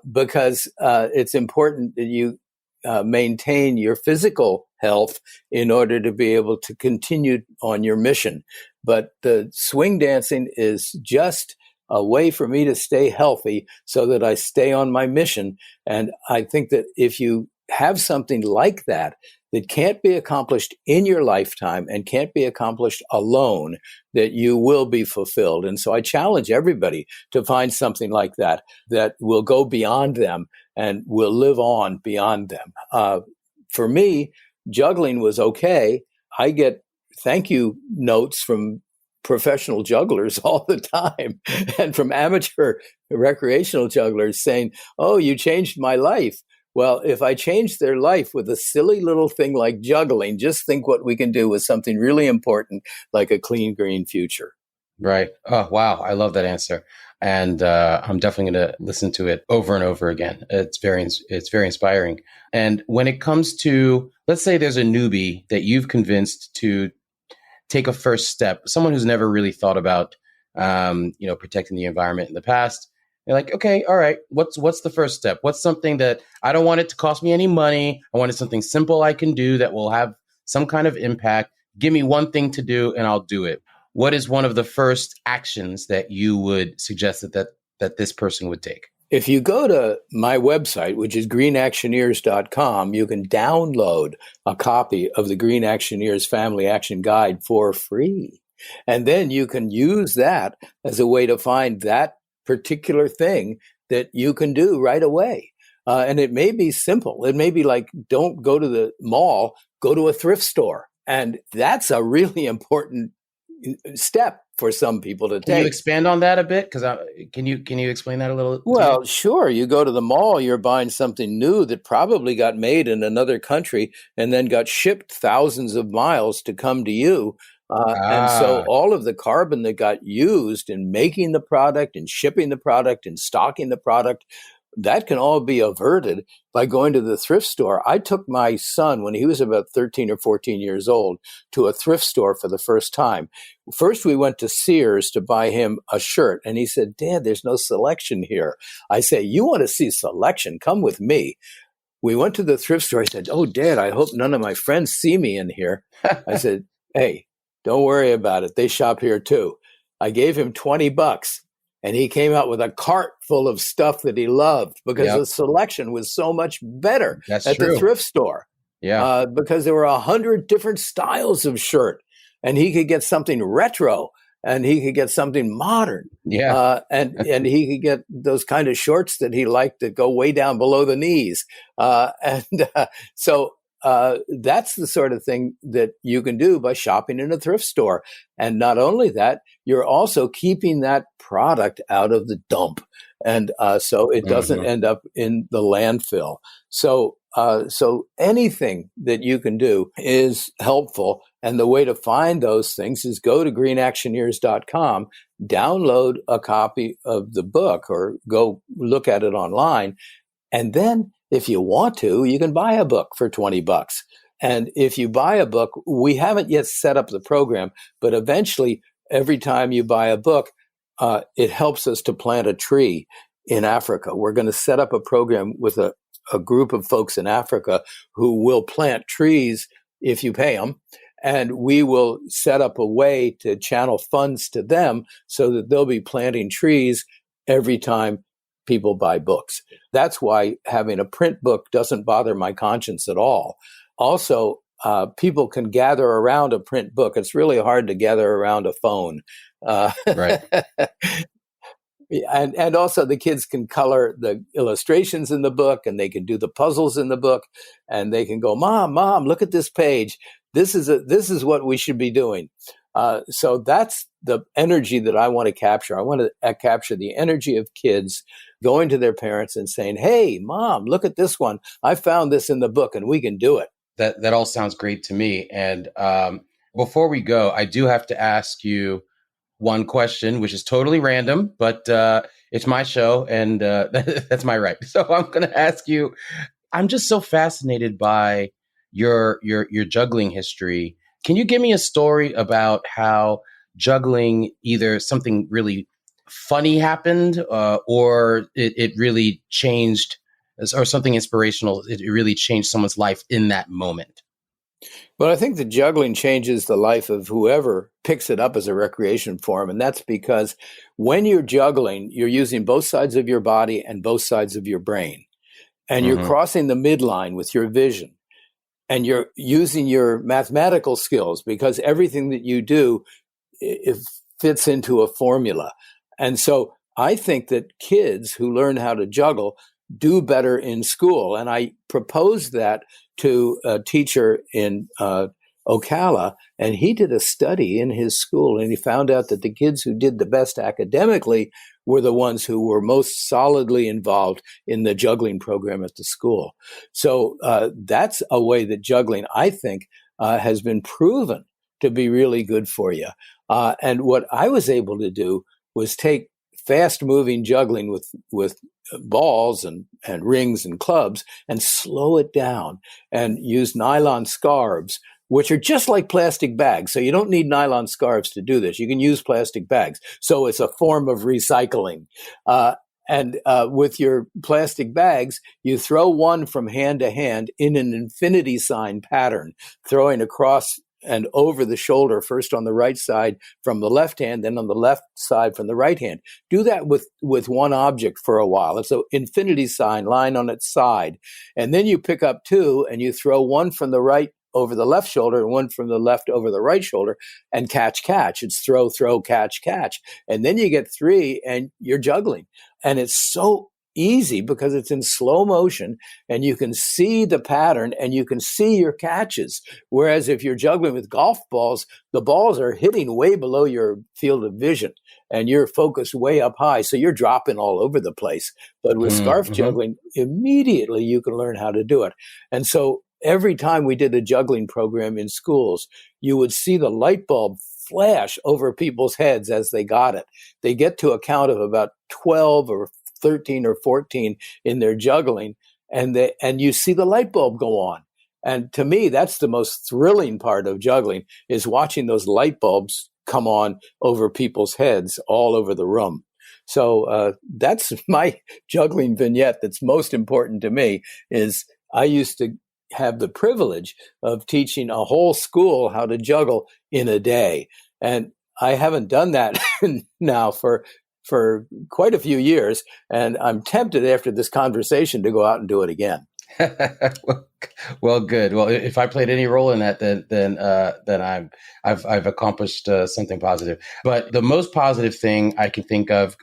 because it's important that you maintain your physical health in order to be able to continue on your mission. But the swing dancing is just a way for me to stay healthy so that I stay on my mission. And I think that if you have something like that can't be accomplished in your lifetime and can't be accomplished alone, that you will be fulfilled. And so I challenge everybody to find something like that will go beyond them and will live on beyond them. For me, juggling was okay. I get thank you notes from professional jugglers all the time, and from amateur recreational jugglers saying, "Oh, you changed my life." Well, if I change their life with a silly little thing like juggling, just think what we can do with something really important like a clean, green future. Right. Oh, wow. I love that answer. And I'm definitely going to listen to it over and over again. It's very inspiring. And when it comes to, let's say there's a newbie that you've convinced to take a first step, someone who's never really thought about, protecting the environment in the past. You're like, okay, all right, what's the first step? What's something that I don't want it to cost me any money? I wanted something simple I can do that will have some kind of impact. Give me one thing to do and I'll do it. What is one of the first actions that you would suggest that this person would take? If you go to my website, which is greenactioneers.com, you can download a copy of the Green Actioneers Family Action Guide for free. And then you can use that as a way to find that particular thing that you can do right away. And it may be simple. It may be like, don't go to the mall, go to a thrift store. And that's a really important step for some people to take. Can you expand on that a bit? Because can you explain that a little? Well, sure. You go to the mall, you're buying something new that probably got made in another country and then got shipped thousands of miles to come to you. And so all of the carbon that got used in making the product and shipping the product and stocking the product, that can all be averted by going to the thrift store. I took my son when he was about 13 or 14 years old to a thrift store for the first time. First, we went to Sears to buy him a shirt. And he said, "Dad, there's no selection here." I say, "You want to see selection? Come with me." We went to the thrift store. He said, "Oh, Dad, I hope none of my friends see me in here." I said, "Hey, don't worry about it. They shop here too." I gave him $20 and he came out with a cart full of stuff that he loved because the selection was so much better the thrift store. Yeah. Because there were 100 different styles of shirt and he could get something retro and he could get something modern. Yeah. And he could get those kind of shorts that he liked that go way down below the knees. So that's the sort of thing that you can do by shopping in a thrift store. And not only that, you're also keeping that product out of the dump. And so it doesn't end up in the landfill. So anything that you can do is helpful. And the way to find those things is go to greenactioneers.com, download a copy of the book or go look at it online. And then if you want to, you can buy a book for $20 And if you buy a book, we haven't yet set up the program, but eventually, every time you buy a book, it helps us to plant a tree in Africa. We're going to set up a program with a group of folks in Africa who will plant trees if you pay them. And we will set up a way to channel funds to them so that they'll be planting trees every time people buy books. That's why having a print book doesn't bother my conscience at all. Also, people can gather around a print book. It's really hard to gather around a phone. Right. And also the kids can color the illustrations in the book, and they can do the puzzles in the book, and they can go, Mom, look at this page. This is what we should be doing. So that's the energy that I want to capture. I want to capture the energy of kids going to their parents and saying, "Hey, Mom, look at this one. I found this in the book, and we can do it." That all sounds great to me. And before we go, I do have to ask you one question, which is totally random, but it's my show, and that's my right. So I'm going to ask you. I'm just so fascinated by your juggling history. Can you give me a story about how juggling, either something really funny happened, or it really changed, or something inspirational? It really changed someone's life in that moment. Well, I think the juggling changes the life of whoever picks it up as a recreation form. And that's because when you're juggling, you're using both sides of your body and both sides of your brain. And you're crossing the midline with your vision. And you're using your mathematical skills, because everything that you do, it fits into a formula. And so I think that kids who learn how to juggle do better in school. And I proposed that to a teacher in Ocala, and he did a study in his school, and he found out that the kids who did the best academically were the ones who were most solidly involved in the juggling program at the school. So that's a way that juggling, I think, has been proven to be really good for you. And what I was able to do was take fast-moving juggling with balls and rings and clubs and slow it down, and use nylon scarves, which are just like plastic bags. So you don't need nylon scarves to do this. You can use plastic bags. So it's a form of recycling. And with your plastic bags, you throw one from hand to hand in an infinity sign pattern, throwing across and over the shoulder, first on the right side from the left hand, then on the left side from the right hand. Do that with one object for a while. It's an infinity sign lying on its side. And then you pick up two, and you throw one from the right over the left shoulder and one from the left over the right shoulder, and catch. It's throw, catch. And then you get three, and you're juggling. And it's so easy because it's in slow motion, and you can see the pattern and you can see your catches. Whereas if you're juggling with golf balls, the balls are hitting way below your field of vision and you're focused way up high. So you're dropping all over the place. But with scarf juggling, immediately you can learn how to do it. And so every time we did a juggling program in schools, you would see the light bulb flash over people's heads as they got it. They get to a count of about 12 or 13 or 14 in their juggling, and you see the light bulb go on. And to me, that's the most thrilling part of juggling, is watching those light bulbs come on over people's heads all over the room. So that's my juggling vignette that's most important to me. Is I used to have the privilege of teaching a whole school how to juggle in a day. And I haven't done that now for quite a few years, and I'm tempted after this conversation to go out and do it again. Well, good. Well, if I played any role in that, then I've accomplished something positive. But the most positive thing I can think of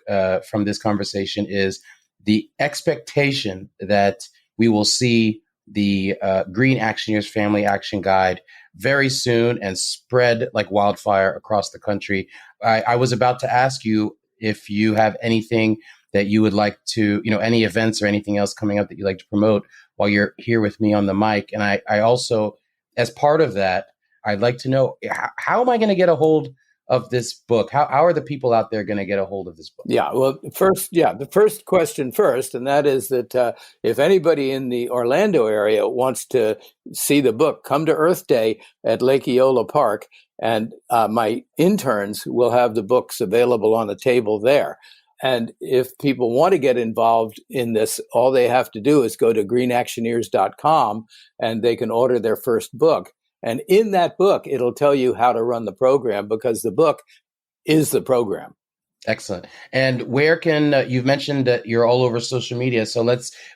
from this conversation is the expectation that we will see the Green Actioneers Family Action Guide very soon and spread like wildfire across the country. I was about to ask you if you have anything that you would like to, any events or anything else coming up that you'd like to promote while you're here with me on the mic. And I also, as part of that, I'd like to know, how am I going to get a hold of this book? How are the people out there going to get a hold of this book? Yeah, well, the first question first, and that is that if anybody in the Orlando area wants to see the book, come to Earth Day at Lake Eola Park, and my interns will have the books available on the table there. And if people want to get involved in this, all they have to do is go to greenactioneers.com and they can order their first book. And in that book, it'll tell you how to run the program, because the book is the program. Excellent. And where can you've mentioned that you're all over social media, so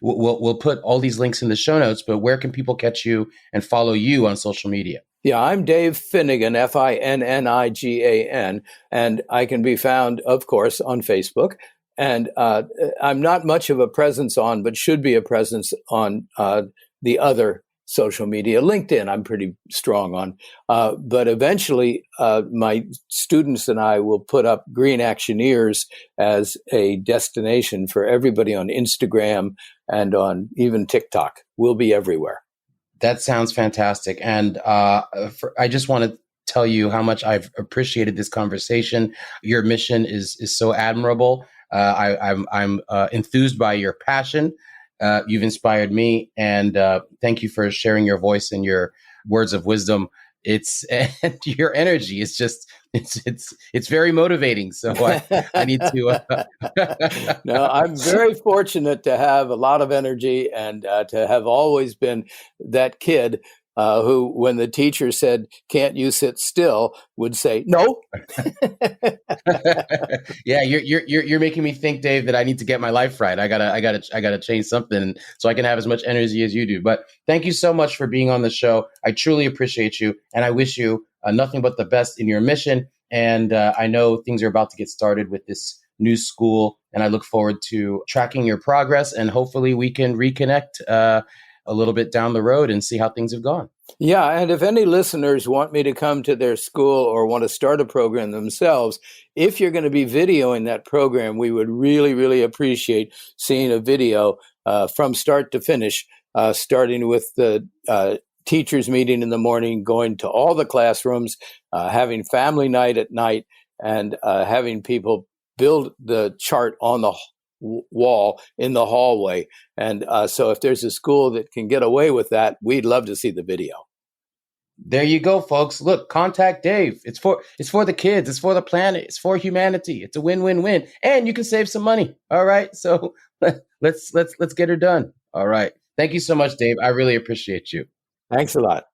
we'll put all these links in the show notes. But where can people catch you and follow you on social media? Yeah, I'm Dave Finnigan, Finnigan, and I can be found, of course, on Facebook. And I'm not much of a presence on, but should be a presence on the other social media. LinkedIn, I'm pretty strong on. But eventually, my students and I will put up Green Actioneers as a destination for everybody on Instagram and on even TikTok. We'll be everywhere. That sounds fantastic. And I just want to tell you how much I've appreciated this conversation. Your mission is so admirable. I'm enthused by your passion. You've inspired me, and thank you for sharing your voice and your words of wisdom. And your energy is just it's very motivating. So I need to. No, I'm very fortunate to have a lot of energy and to have always been that kid who, when the teacher said, "Can't you sit still?" would say, "No." Yeah, you're making me think, Dave, that I need to get my life right. I gotta change something so I can have as much energy as you do. But thank you so much for being on the show. I truly appreciate you, and I wish you nothing but the best in your mission. And I know things are about to get started with this new school, and I look forward to tracking your progress. And hopefully, we can reconnect a little bit down the road and see how things have gone. Yeah, and if any listeners want me to come to their school or want to start a program themselves, if you're going to be videoing that program, we would really, really appreciate seeing a video from start to finish, starting with the teachers meeting in the morning, going to all the classrooms, having family night at night, and having people build the chart on the wall in the hallway. And so if there's a school that can get away with that, we'd love to see the video. There you go, folks. Look, contact Dave. It's for the kids. It's for the planet. It's for humanity. It's a win-win-win. And you can save some money. All right. So let's get her done. All right. Thank you so much, Dave. I really appreciate you. Thanks a lot.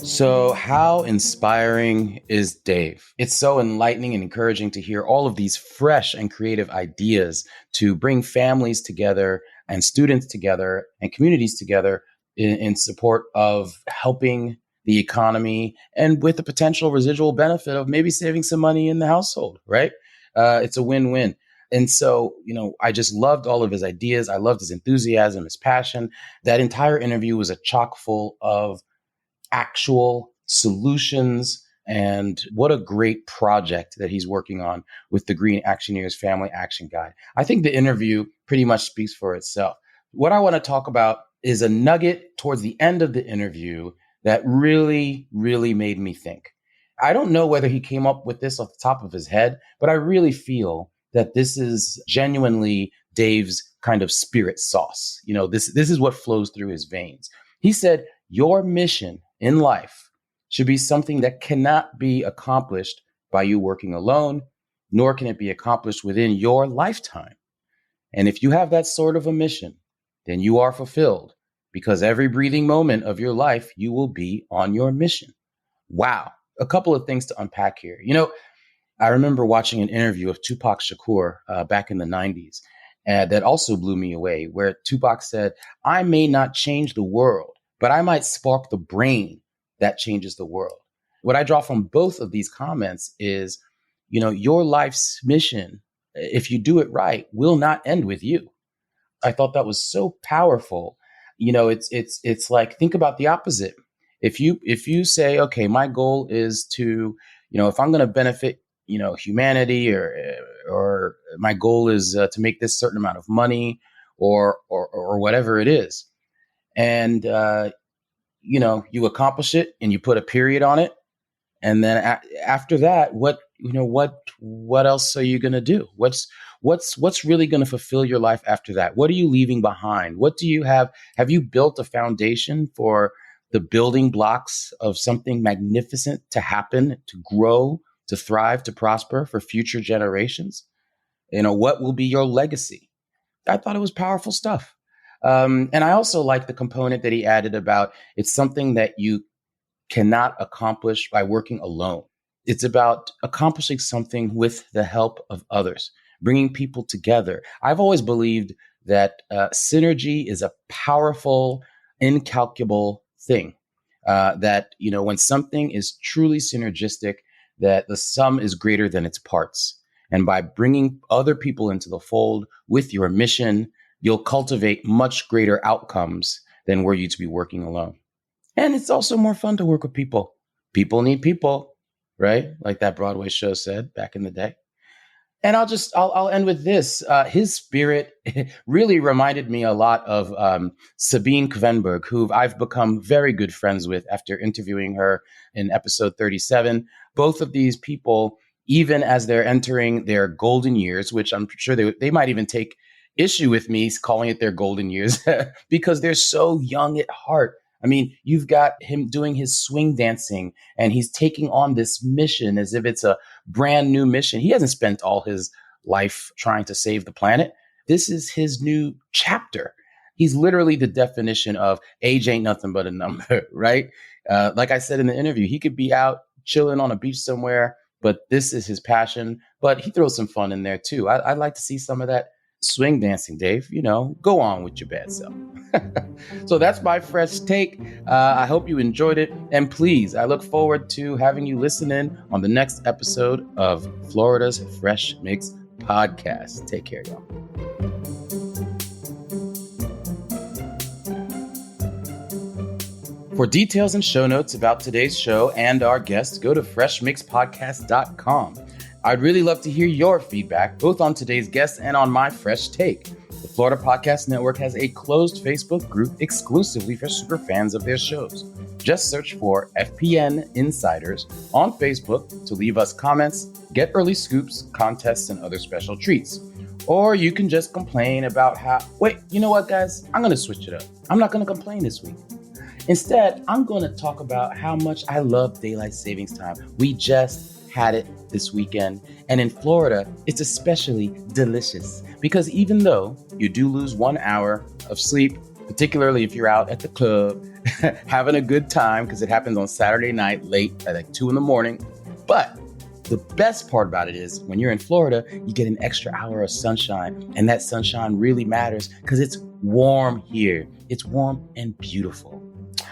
So how inspiring is Dave? It's so enlightening and encouraging to hear all of these fresh and creative ideas to bring families together and students together and communities together in support of helping the economy and with the potential residual benefit of maybe saving some money in the household, right? It's a win-win. And so, I just loved all of his ideas. I loved his enthusiasm, his passion. That entire interview was a chock full of actual solutions, and what a great project that he's working on with the Green Actioneers Family Action Guide. I think the interview pretty much speaks for itself. What I want to talk about is a nugget towards the end of the interview that really, really made me think. I don't know whether he came up with this off the top of his head, but I really feel that this is genuinely Dave's kind of spirit sauce. This is what flows through his veins. He said, your mission in life should be something that cannot be accomplished by you working alone, nor can it be accomplished within your lifetime. And if you have that sort of a mission, then you are fulfilled, because every breathing moment of your life, you will be on your mission. Wow. A couple of things to unpack here. I remember watching an interview of Tupac Shakur back in the 90s that also blew me away, where Tupac said, I may not change the world, but I might spark the brain that changes the world. What I draw from both of these comments is, your life's mission, if you do it right, will not end with you. I thought that was so powerful. It's like, think about the opposite. If you say, okay, my goal is to, if I'm going to benefit, humanity, or my goal is to make this certain amount of money, or whatever it is, and you accomplish it and you put a period on it. And then after that, what else are you going to do? What's really going to fulfill your life after that? What are you leaving behind? What do you have? Have you built a foundation for the building blocks of something magnificent to happen, to grow, to thrive, to prosper for future generations? What will be your legacy? I thought it was powerful stuff. And I also like the component that he added about it's something that you cannot accomplish by working alone. It's about accomplishing something with the help of others, bringing people together. I've always believed that synergy is a powerful, incalculable thing. That when something is truly synergistic, that the sum is greater than its parts. And by bringing other people into the fold with your mission, you'll cultivate much greater outcomes than were you to be working alone. And it's also more fun to work with people. People need people, right? Like that Broadway show said back in the day. And I'll end with this. His spirit really reminded me a lot of Sabine Kvenberg, who I've become very good friends with after interviewing her in episode 37. Both of these people, even as they're entering their golden years, which I'm sure they might even take issue with me calling it their golden years because they're so young at heart. I mean, you've got him doing his swing dancing and he's taking on this mission as if it's a brand new mission. He hasn't spent all his life trying to save the planet. This is his new chapter. He's literally the definition of age ain't nothing but a number, right? Like I said in the interview, he could be out chilling on a beach somewhere, but this is his passion. But he throws some fun in there too. I'd like to see some of that swing dancing, Dave. Go on with your bad self. So that's my fresh take. I hope you enjoyed it. And please, I look forward to having you listen in on the next episode of Florida's Fresh Mix podcast. Take care, y'all. For details and show notes about today's show and our guests, go to freshmixpodcast.com. I'd really love to hear your feedback, both on today's guests and on my fresh take. The Florida Podcast Network has a closed Facebook group exclusively for super fans of their shows. Just search for FPN Insiders on Facebook to leave us comments, get early scoops, contests, and other special treats. Or you can just complain about wait, you know what, guys? I'm going to switch it up. I'm not going to complain this week. Instead, I'm going to talk about how much I love daylight savings time. We just had it this weekend. And in Florida, it's especially delicious because even though you do lose 1 hour of sleep, particularly if you're out at the club, having a good time, because it happens on Saturday night late at like 2 a.m. But the best part about it is when you're in Florida, you get an extra hour of sunshine. And that sunshine really matters because it's warm here. It's warm and beautiful.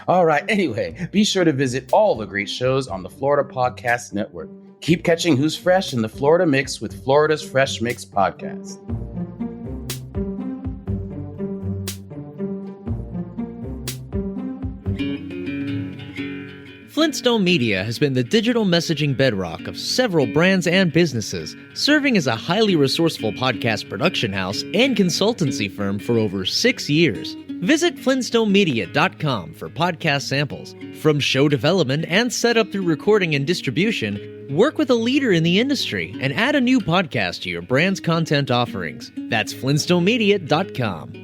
All right. Anyway, be sure to visit all the great shows on the Florida Podcast Network. Keep catching Who's Fresh in the Florida Mix with Florida's Fresh Mix podcast. Flintstone Media has been the digital messaging bedrock of several brands and businesses, serving as a highly resourceful podcast production house and consultancy firm for over 6 years. Visit flintstonemedia.com for podcast samples. From show development and setup through recording and distribution, work with a leader in the industry and add a new podcast to your brand's content offerings. That's flintstonemedia.com.